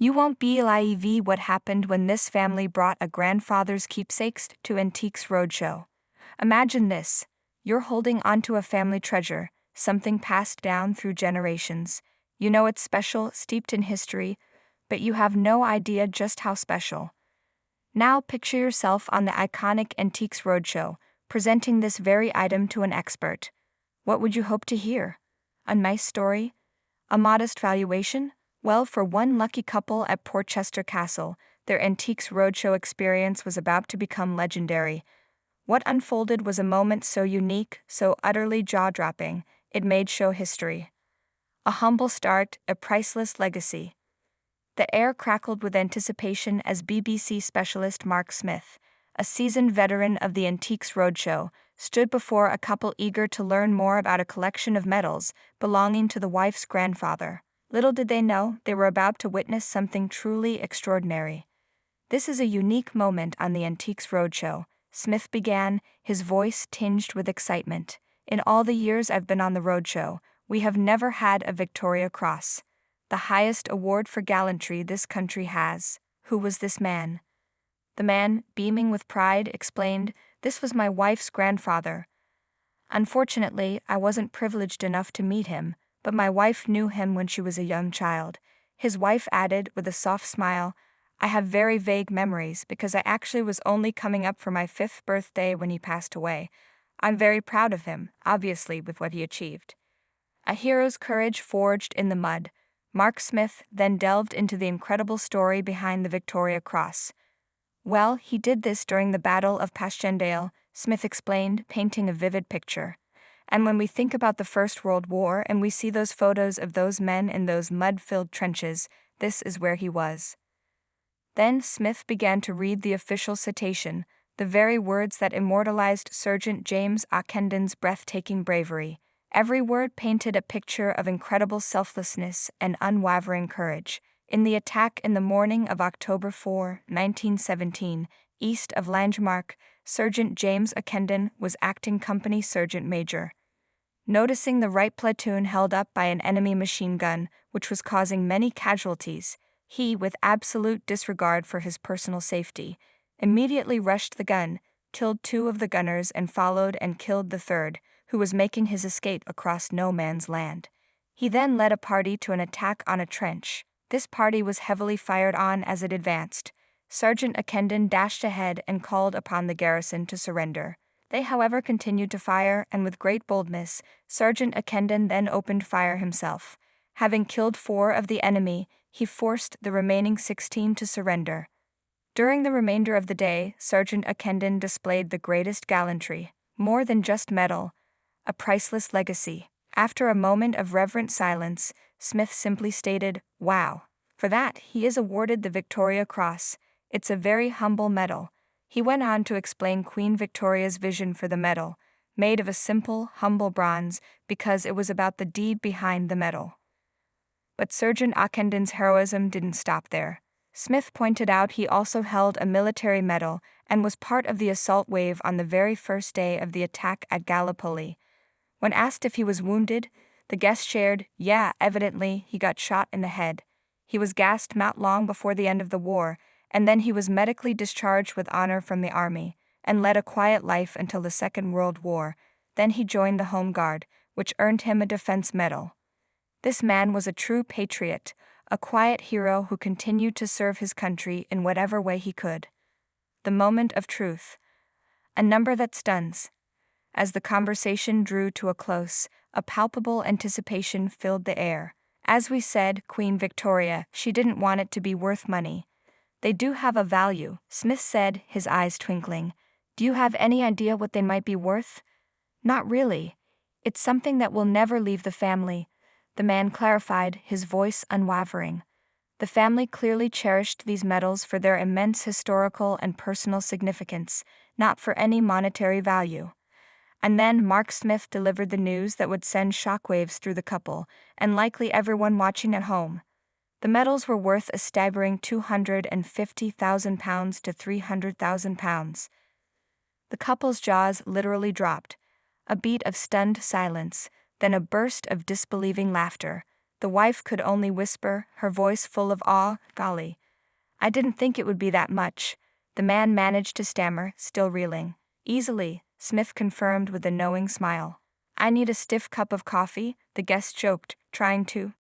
You won't believe what happened when this family brought a grandfather's keepsakes to Antiques Roadshow. Imagine this. You're holding onto a family treasure, something passed down through generations. You know it's special, steeped in history, but you have no idea just how special. Now picture yourself on the iconic Antiques Roadshow, presenting this very item to an expert. What would you hope to hear? A nice story? A modest valuation? Well, for one lucky couple at Portchester Castle, their Antiques Roadshow experience was about to become legendary. What unfolded was a moment so unique, so utterly jaw-dropping, it made show history. A humble start, a priceless legacy. The air crackled with anticipation as BBC specialist Mark Smith, a seasoned veteran of the Antiques Roadshow, stood before a couple eager to learn more about a collection of medals belonging to the wife's grandfather. Little did they know they were about to witness something truly extraordinary. "This is a unique moment on the Antiques Roadshow," Smith began, his voice tinged with excitement. "In all the years I've been on the roadshow, we have never had a Victoria Cross, the highest award for gallantry this country has." Who was this man? The man, beaming with pride, explained, "This was my wife's grandfather. Unfortunately, I wasn't privileged enough to meet him, but my wife knew him when she was a young child." His wife added, with a soft smile, "I have very vague memories because I actually was only coming up for my 5th birthday when he passed away. I'm very proud of him, obviously, with what he achieved." A hero's courage forged in the mud. Mark Smith then delved into the incredible story behind the Victoria Cross. "Well, he did this during the Battle of Passchendaele," Smith explained, painting a vivid picture. "And when we think about the First World War and we see those photos of those men in those mud-filled trenches, this is where he was." Then Smith began to read the official citation, the very words that immortalized Sergeant James Ockendon's breathtaking bravery. Every word painted a picture of incredible selflessness and unwavering courage. In the attack in the morning of October 4, 1917, east of Langemarck, Sergeant James Ockendon was acting company sergeant major. Noticing the right platoon held up by an enemy machine gun, which was causing many casualties, he, with absolute disregard for his personal safety, immediately rushed the gun, killed 2 of the gunners and followed and killed the 3rd, who was making his escape across no man's land. He then led a party to an attack on a trench. This party was heavily fired on as it advanced. Sergeant Ockendon dashed ahead and called upon the garrison to surrender. They, however, continued to fire, and with great boldness, Sergeant Ockendon then opened fire himself. Having killed 4 of the enemy, he forced the remaining 16 to surrender. During the remainder of the day, Sergeant Ockendon displayed the greatest gallantry, more than just medal, a priceless legacy. After a moment of reverent silence, Smith simply stated, "Wow. For that, he is awarded the Victoria Cross. It's a very humble medal." He went on to explain Queen Victoria's vision for the medal, made of a simple, humble bronze, because it was about the deed behind the medal. But Sergeant Ockendon's heroism didn't stop there. Smith pointed out he also held a military medal and was part of the assault wave on the very first day of the attack at Gallipoli. When asked if he was wounded, the guest shared, "Yeah, evidently, he got shot in the head. He was gassed not long before the end of the war, and then he was medically discharged with honor from the army, and led a quiet life until the Second World War. Then he joined the Home Guard, which earned him a defense medal." This man was a true patriot, a quiet hero who continued to serve his country in whatever way he could. The moment of truth. A number that stuns. As the conversation drew to a close, a palpable anticipation filled the air. "As we said, Queen Victoria, she didn't want it to be worth money. They do have a value," Smith said, his eyes twinkling. "Do you have any idea what they might be worth?" "Not really. It's something that will never leave the family," the man clarified, his voice unwavering. The family clearly cherished these medals for their immense historical and personal significance, not for any monetary value. And then Mark Smith delivered the news that would send shockwaves through the couple, and likely everyone watching at home. The medals were worth a staggering £250,000 to £300,000. The couple's jaws literally dropped. A beat of stunned silence, then a burst of disbelieving laughter. The wife could only whisper, her voice full of awe, "Golly. I didn't think it would be that much." The man managed to stammer, still reeling. "Easily," Smith confirmed with a knowing smile. "I need a stiff cup of coffee," the guest joked, trying to